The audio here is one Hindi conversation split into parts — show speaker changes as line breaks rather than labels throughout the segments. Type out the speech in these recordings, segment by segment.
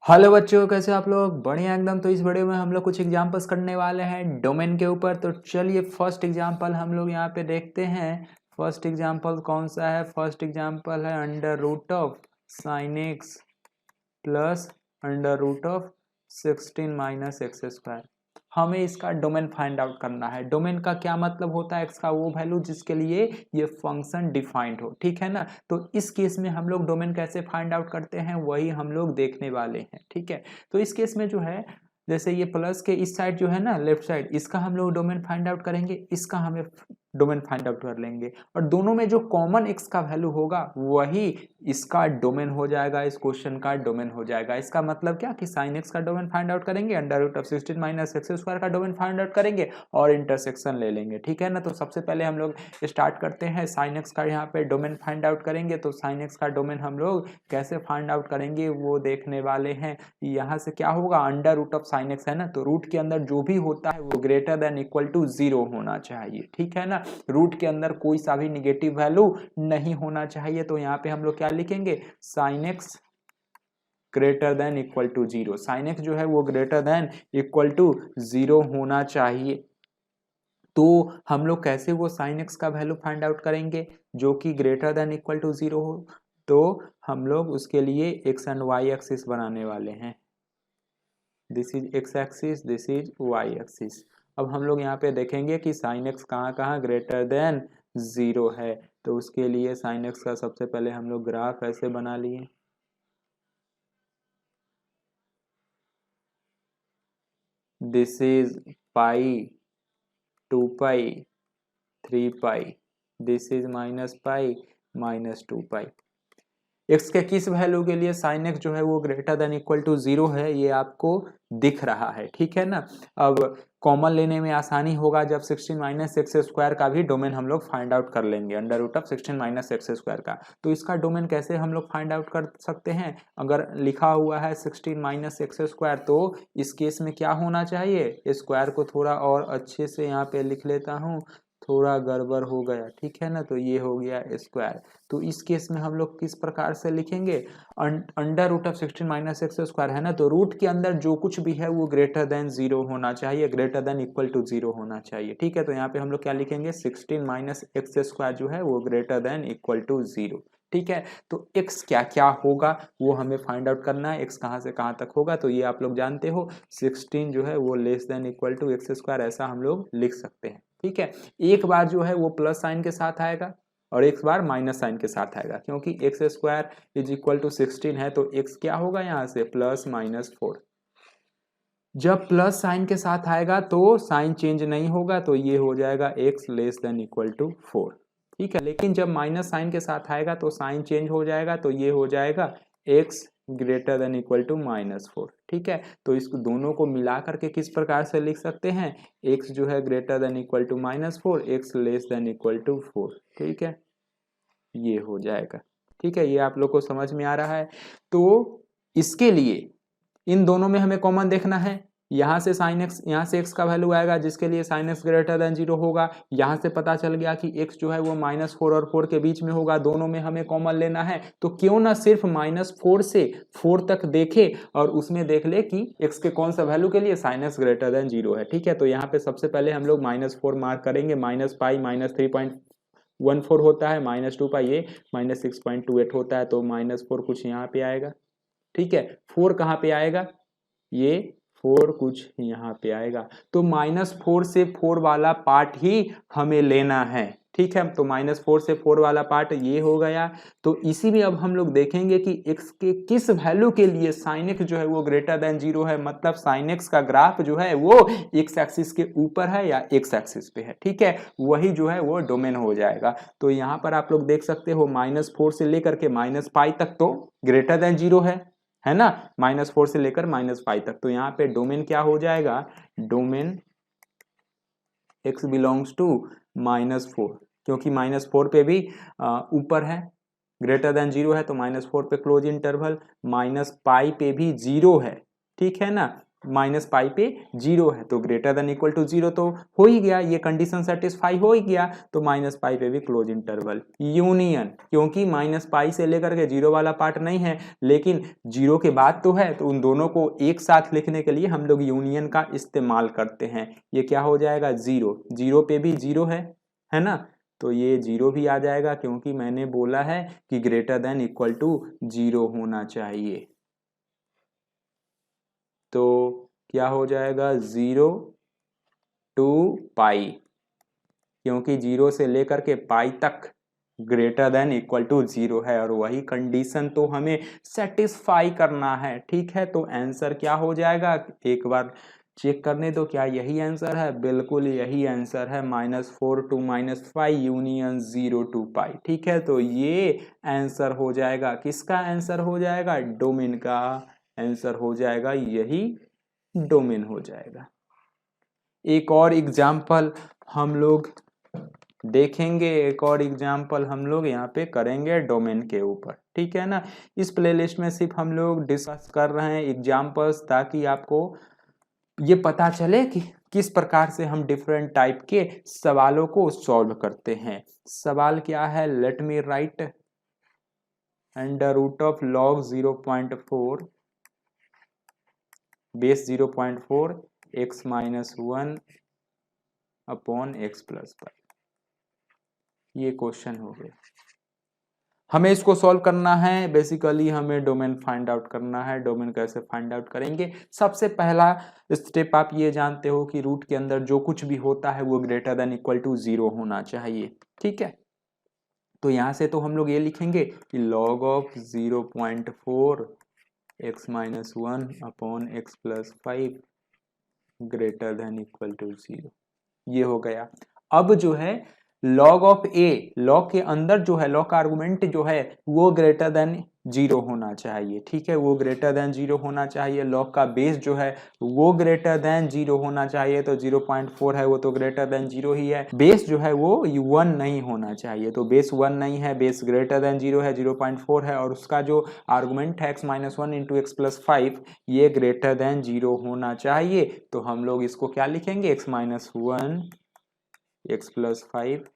हेलो बच्चों, कैसे आप लोग? बढ़िया एकदम। तो इस वीडियो में हम लोग कुछ एग्जांपल्स करने वाले हैं डोमेन के ऊपर। तो चलिए फर्स्ट एग्जांपल हम लोग यहाँ पे देखते हैं। फर्स्ट एग्जांपल कौन सा है? फर्स्ट एग्जांपल है under root of sine x plus under root of 16 minus x square. हमें इसका डोमेन फाइंड आउट करना है। डोमेन का क्या मतलब होता है? एक्स का वो वैल्यू जिसके लिए ये फंक्शन डिफाइंड हो, ठीक है ना। तो इस केस में हम लोग डोमेन कैसे फाइंड आउट करते हैं वही हम लोग देखने वाले हैं, ठीक है। तो इस केस में जो है, जैसे ये प्लस के इस साइड जो है ना, लेफ्ट साइड, इसका हम लोग डोमेन फाइंड आउट करेंगे, इसका हमें डोमेन फाइंड आउट कर लेंगे, और दोनों में जो कॉमन एक्स का वैल्यू होगा वही इसका डोमेन हो जाएगा, इस क्वेश्चन का डोमेन हो जाएगा। इसका मतलब क्या कि साइन एक्स का डोमेन फाइंड आउट करेंगे, under root of 16 minus x square का डोमेन फाइंड आउट करेंगे और इंटरसेक्शन ले लेंगे, ठीक है ना। तो सबसे पहले हम लोग स्टार्ट करते हैं, साइन एक्स का यहाँ पे डोमेन फाइंड आउट करेंगे। तो साइन एक्स का डोमेन हम लोग कैसे फाइंड आउट करेंगे वो देखने वाले हैं। यहाँ से क्या होगा, under root of sine x है ना, तो रूट के अंदर जो भी होता है वो ग्रेटर देन इक्वल टू 0 होना चाहिए, ठीक है ना। रूट के अंदर कोई सा भी निगेटिव वैल्यू नहीं होना चाहिए। तो यहाँ पे हम लोग क्या लिखेंगे, sine x greater than equal to 0। Sine x जो है वो ग्रेटर देन इक्वल टू 0 होना चाहिए। तो हम लोग कैसे वो साइन एक्स का वैल्यू फाइंड आउट करेंगे जो कि ग्रेटर देन इक्वल टू 0 हो? तो हम लोग उसके लिए एक्स एंड वाई एक्सिस बनाने वाले हैं। This is x axis, this is y axis. अब हम लोग यहाँ पे देखेंगे कि साइन एक्स कहाँ कहाँ ग्रेटर देन 0 है। तो उसके लिए साइन एक्स का सबसे पहले हम लोग ग्राफ ऐसे बना लिए। This is pi, 2 pi, 3 pi, this is minus pi, minus 2 pi. X के किस वैल्यू के लिए साइन एक्स जो है वो ग्रेटर देन इक्वल टू 0 है, ये आपको दिख रहा है, ठीक है ना। अब कॉमन लेने में आसानी होगा जब 16 माइनस एक्स स्क्वायर का भी डोमेन हम लोग फाइंड आउट कर लेंगे, under root of 16 minus x square का। तो इसका डोमेन कैसे हम लोग फाइंड आउट कर सकते हैं? अगर लिखा हुआ है 16 माइनस एक्स स्क्वायर, तो इस केस में क्या होना चाहिए, स्क्वायर को थोड़ा और अच्छे से यहाँ पे लिख लेता हूँ, थोड़ा गड़बड़ हो गया, ठीक है ना। तो ये हो गया स्क्वायर। तो इस केस में हम लोग किस प्रकार से लिखेंगे, under root of 16 minus x square है ना, तो रूट के अंदर जो कुछ भी है वो ग्रेटर देन 0 होना चाहिए, ग्रेटर देन इक्वल टू 0 होना चाहिए, ठीक है। तो यहाँ पे हम लोग क्या लिखेंगे, 16 माइनस एक्स स्क्वायर जो है वो ग्रेटर देन इक्वल टू 0, ठीक है। तो x क्या क्या होगा वो हमें फाइंड आउट करना है, x कहाँ से कहाँ तक होगा। तो ये आप लोग जानते हो, 16 जो है वो less than equal to x square, ऐसा हम लोग लिख सकते हैं, ठीक है। एक बार जो है वो प्लस साइन के साथ आएगा और एक बार माइनस साइन के साथ आएगा, क्योंकि x square is equal to 16 है, तो एक्स क्या होगा यहाँ से, प्लस माइनस 4। जब प्लस साइन के साथ आएगा तो साइन चेंज नहीं होगा, तो ये हो जाएगा x less than equal to 4, ठीक है। लेकिन जब माइनस साइन के साथ आएगा तो साइन चेंज हो जाएगा, तो ये हो जाएगा x greater than equal to -4, ठीक है। तो इस दोनों को मिला करके किस प्रकार से लिख सकते हैं, एक्स जो है greater than equal to -4, x less than equal to 4, ठीक है। ये हो जाएगा, ठीक है। ये आप लोग को समझ में आ रहा है। तो इसके लिए इन दोनों में हमें कॉमन देखना है। यहाँ से साइन एक्स, यहाँ से एक्स का वैल्यू आएगा जिसके लिए साइन एक्स ग्रेटर देन 0 होगा। यहाँ से पता चल गया कि एक्स जो है वो -4 और 4 के बीच में होगा, दोनों में हमें कॉमन लेना है। तो क्यों ना सिर्फ -4 से 4 तक देखे और उसमें देख ले कि एक्स के कौन सा वैल्यू के लिए साइन एक्स ग्रेटर देन 0 है, ठीक है। तो यहाँ पे सबसे पहले हम लोग -4 मार्क करेंगे, माइनस पाई -3.14 होता है, -2 पाई ये -6.28 होता है, तो -4 कुछ यहाँ पे आएगा, ठीक है। 4 कहाँ पे आएगा, ये 4 कुछ यहाँ पे आएगा। तो -4 से 4 वाला पार्ट ही हमें लेना है, ठीक है। तो -4 से 4 वाला पार्ट ये हो गया। तो इसी में अब हम लोग देखेंगे कि x के किस वैल्यू के लिए साइन x जो है वो ग्रेटर देन 0 है, मतलब साइन x का ग्राफ जो है वो x एक्सिस के ऊपर है या x एक्सिस पे है, ठीक है। वही जो है वो डोमेन हो जाएगा। तो यहाँ पर आप लोग देख सकते हो -4 से लेकर के -पाई तक तो ग्रेटर देन 0 है ना, -4 से लेकर -5 तक। तो यहाँ पे डोमेन क्या हो जाएगा, डोमेन x बिलोंग्स टू -4, क्योंकि -4 पे भी ऊपर है, ग्रेटर देन 0 है, तो -4 पे क्लोज इंटरवल, -पाई पे भी 0 है, ठीक है ना। माइनस पाई पे 0 है तो ग्रेटर देन इक्वल टू 0 तो हो ही गया, ये कंडीशन सेटिस्फाई हो ही गया। तो माइनस पाई पे भी क्लोज इंटरवल यूनियन, क्योंकि माइनस पाई से लेकर के 0 वाला पार्ट नहीं है लेकिन 0 के बाद तो है, तो उन दोनों को एक साथ लिखने के लिए हम लोग यूनियन का इस्तेमाल करते हैं। ये क्या हो जाएगा 0, 0 पे भी 0 है ना, तो ये 0 भी आ जाएगा क्योंकि मैंने बोला है कि ग्रेटर देन इक्वल टू 0 होना चाहिए। तो क्या हो जाएगा 0 टू पाई, क्योंकि 0 से लेकर के पाई तक ग्रेटर देन इक्वल टू 0 है और वही कंडीशन तो हमें सेटिस्फाई करना है। ठीक है, तो आंसर क्या हो जाएगा एक बार चेक करने दो, क्या यही आंसर है? बिल्कुल यही आंसर है, -4 टू -5 यूनियन 0 टू पाई। ठीक है, तो ये आंसर हो जाएगा, किसका आंसर हो जाएगा? डोमेन का आंसर हो जाएगा, यही डोमेन हो जाएगा। एक और एग्जाम्पल हम लोग देखेंगे, एक और एग्जाम्पल हम लोग यहाँ पे करेंगे डोमेन के ऊपर। ठीक है ना, इस प्लेलिस्ट में सिर्फ हम लोग डिस्कस कर रहे हैं एग्जाम्पल्स ताकि आपको ये पता चले कि किस प्रकार से हम डिफरेंट टाइप के सवालों को सॉल्व करते हैं। सवाल क्या है? Let me write under root of log 0.4 base 0.4 x minus 1 upon x plus 5। ये क्वेश्चन हो गया। हमें इसको सॉल्व करना है, बेसिकली हमें डोमेन फाइंड आउट करना है। डोमेन कैसे फाइंड आउट करेंगे? सबसे पहला स्टेप आप ये जानते हो कि रूट के अंदर जो कुछ भी होता है वो ग्रेटर देन इक्वल टू 0 होना चाहिए। ठीक है, तो यहां से तो हम लोग ये लिखेंगे कि log of 0.4 x minus 1 upon x plus 5 greater than equal to 0। ये हो गया। अब जो है लॉग ऑफ ए, लॉग के अंदर जो है लॉग का आर्गुमेंट जो है वो ग्रेटर देन 0 होना चाहिए। ठीक है, वो ग्रेटर देन 0 होना चाहिए। लॉग का बेस जो है वो ग्रेटर देन 0 होना चाहिए, तो 0.4 है वो तो ग्रेटर देन 0 ही है। बेस जो है वो 1 नहीं होना चाहिए, तो बेस 1 नहीं है, बेस ग्रेटर देन 0 है, 0.4 है, और उसका जो आर्गुमेंट है x minus 1 into x plus 5 ये ग्रेटर देन 0 होना चाहिए। तो हम लोग इसको क्या लिखेंगे? x minus 1 x plus 5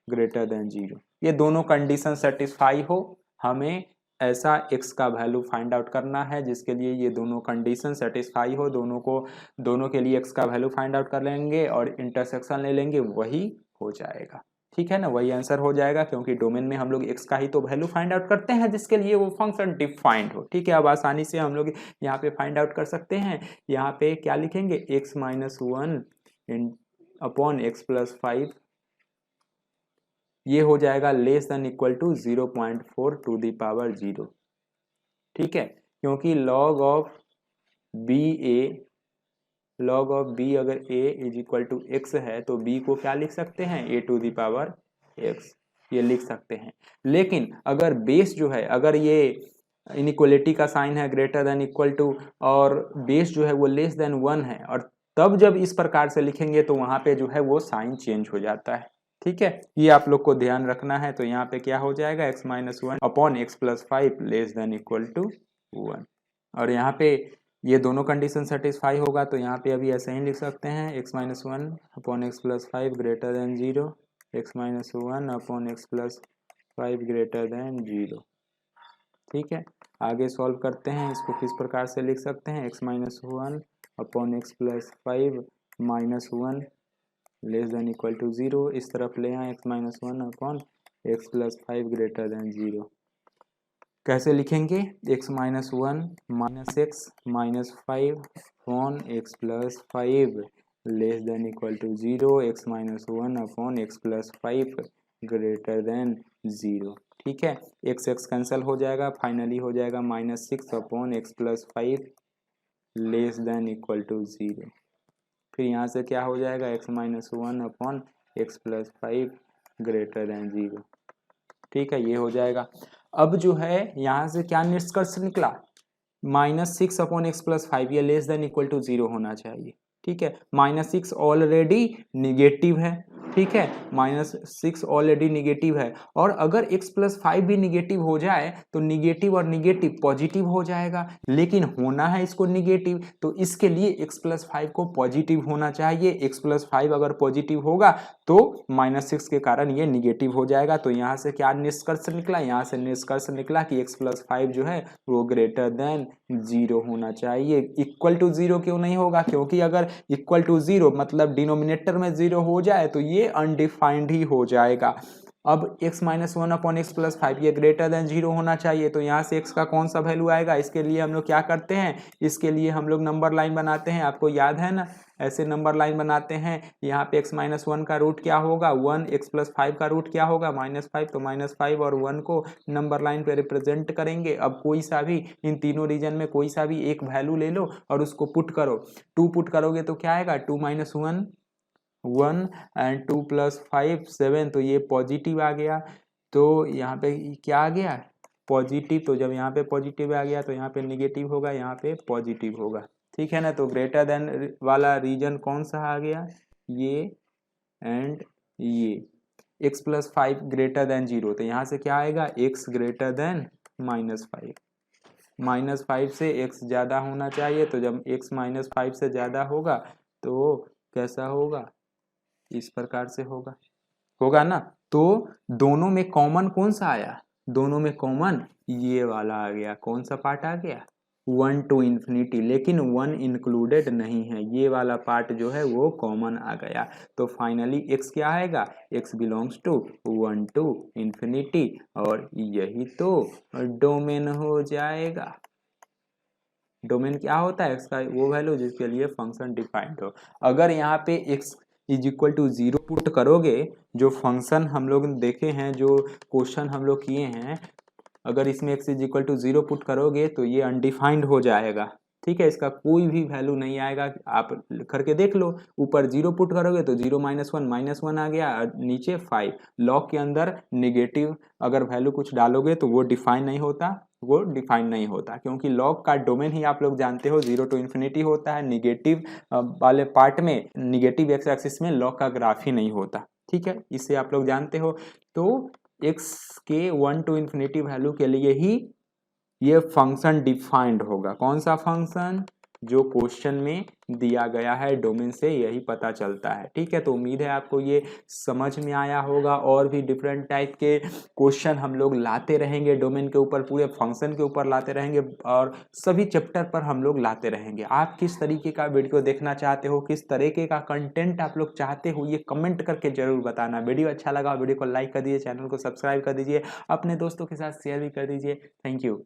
greater than 0। ये दोनों कंडीशन सेटिस्फाई हो, हमें ऐसा x का वैल्यू फाइंड आउट करना है जिसके लिए ये दोनों कंडीशन सेटिस्फाई हो। दोनों के लिए x का वैल्यू फाइंड आउट कर लेंगे और इंटरसेक्शन ले लेंगे, वही हो जाएगा। ठीक है ना, वही आंसर हो जाएगा, क्योंकि डोमेन में हम लोग x का ही तो वैल्यू फाइंड आउट करते हैं जिसके लिए वो फंक्शन डिफाइंड हो। ठीक है, अब आसानी से हम लोग यहाँ पे फाइंड आउट कर सकते हैं। यहाँ पे क्या लिखेंगे? x minus 1 upon x plus 5, ये हो जाएगा less than equal to 0.4 to the power 0। ठीक है, क्योंकि लॉग ऑफ बी अगर a is equal to x है तो b को क्या लिख सकते हैं? a to the power x, ये लिख सकते हैं। लेकिन अगर बेस जो है, अगर ये इनइक्वलिटी का साइन है ग्रेटर देन इक्वल टू और बेस जो है वो लेस देन 1 है, और तब जब इस प्रकार से लिखेंगे तो वहां पे जो है वो साइन चेंज हो जाता है। ठीक है, ये आप लोग को ध्यान रखना है। तो यहाँ पे क्या हो जाएगा? x minus 1 upon x plus 5 less than equal to 1, और यहाँ पे ये दोनों कंडीशन सेटिस्फाई होगा तो यहाँ पे अभी ऐसे ही लिख सकते हैं x minus 1 upon x plus 5 greater than 0, x minus 1 upon x plus 5 greater than 0। ठीक है, आगे सॉल्व करते हैं। इसको किस प्रकार से लिख सकते हैं? x minus 1 upon x plus 5 minus 1 less than equal to 0, इस तरफ ले आए x minus 1 upon x plus 5 greater than 0। कैसे लिखेंगे? x minus 1 minus x minus 5 upon x plus 5 less than equal to 0, x minus 1 upon x plus 5 greater than 0। ठीक है, x x कैंसिल हो जाएगा, फाइनली हो जाएगा -6 upon x plus 5 less than equal to 0। फिर यहाँ से क्या हो जाएगा? x minus 1 upon x plus 5 greater than 0। ठीक है, ये हो जाएगा। अब जो है यहाँ से क्या निष्कर्ष निकला? -6 अपॉन एक्स प्लस 5 ये लेस देन इक्वल टू 0 होना चाहिए। ठीक है, -6 ऑलरेडी निगेटिव है, ठीक है, -6 ऑलरेडी निगेटिव है, और अगर x + 5 भी निगेटिव हो जाए तो निगेटिव और निगेटिव पॉजिटिव हो जाएगा, लेकिन होना है इसको निगेटिव, तो इसके लिए x + 5 को पॉजिटिव होना चाहिए। x + 5 अगर पॉजिटिव होगा तो -6 के कारण ये निगेटिव हो जाएगा। तो यहाँ से क्या निष्कर्ष निकला, यहाँ से निष्कर्ष निकला कि x + 5 जो है वो ग्रेटर देन 0 होना चाहिए। इक्वल टू 0 क्यों नहीं होगा, क्योंकि अगर इक्वल टू 0 मतलब डिनोमिनेटर में 0 हो जाए तो ये अनडिफाइंड ही हो जाएगा। अब x - 1 अपॉन x + 5 ये ग्रेटर देन 0 होना चाहिए, तो यहाँ से x का कौन सा वैल्यू आएगा, इसके लिए हम लोग क्या करते हैं, इसके लिए हम लोग नंबर लाइन बनाते हैं, आपको याद है ना, ऐसे नंबर लाइन बनाते हैं। यहाँ पे x - 1 का रूट क्या होगा 1, x + 5 का रूट क्या होगा -5, तो -5 और 1 को नंबर लाइन पे रिप्रेजेंट करेंगे। अब कोई सा भी इन तीनों रीजन में कोई सा भी एक वैल्यू ले लो और उसको पुट करो, 2 पुट करोगे तो क्या आएगा 2 - 1 1 एंड 2 + 5 7, तो ये पॉजिटिव आ गया। तो यहाँ पे क्या आ गया पॉजिटिव, तो जब यहाँ पे पॉजिटिव आ गया तो यहाँ पे निगेटिव होगा, यहाँ पे पॉजिटिव होगा, ठीक है ना। तो ग्रेटर देन वाला रीजन कौन सा आ गया, ये एंड ये। x + 5 ग्रेटर देन 0, तो यहाँ से क्या आएगा x ग्रेटर देन -5, -5 से x ज़्यादा होना चाहिए। तो जब x - 5 से ज़्यादा होगा तो कैसा होगा, इस प्रकार से होगा ना। तो दोनों में कॉमन कौन सा आया, दोनों में कॉमन ये वाला आ गया, कौन सा पार्ट आ गया 1 to ∞, लेकिन 1 इंक्लूडेड नहीं है, ये वाला पार्ट जो है वो कॉमन आ गया। तो फाइनली x क्या आएगा, x बिलोंग्स टू 1 to ∞, और यही तो डोमेन हो जाएगा। डोमेन क्या होता है, x का वो वैल्यू जिसके लिए फंक्शन डिफाइंड हो। अगर यहाँ पे x = 0 पुट करोगे, जो फंक्शन हम लोग देखे हैं, जो क्वेश्चन हम लोग किए हैं, अगर इसमें x = 0 पुट करोगे तो ये अनडिफाइंड हो जाएगा, ठीक है, इसका कोई भी वैल्यू नहीं आएगा। आप करके देख लो, ऊपर 0 पुट करोगे तो 0 - 1 -1 आ गया, नीचे 5। लॉग के अंदर नेगेटिव अगर वैल्यू कुछ डालोगे तो वो डिफाइन नहीं होता, क्योंकि लॉग का डोमेन ही आप लोग जानते हो 0 to ∞ होता है। निगेटिव वाले पार्ट में, निगेटिव एक्स एक्सिस में लॉग का ग्राफ ही नहीं होता, ठीक है, इसे आप लोग जानते हो। तो x के 1 to ∞ वैल्यू के लिए ही ये फंक्शन डिफाइंड होगा। कौन सा फंक्शन, जो क्वेश्चन में दिया गया है, डोमेन से यही पता चलता है, ठीक है। तो उम्मीद है आपको ये समझ में आया होगा। और भी डिफरेंट टाइप के क्वेश्चन हम लोग लाते रहेंगे डोमेन के ऊपर, पूरे फंक्शन के ऊपर लाते रहेंगे, और सभी चैप्टर पर हम लोग लाते रहेंगे। आप किस तरीके का वीडियो देखना चाहते हो, किस तरीके का कंटेंट आप लोग चाहते हो, ये कमेंट करके जरूर बताना। वीडियो अच्छा लगा वीडियो को लाइक कर दीजिए, चैनल को सब्सक्राइब कर दीजिए, अपने दोस्तों के साथ शेयर भी कर दीजिए। Thank you.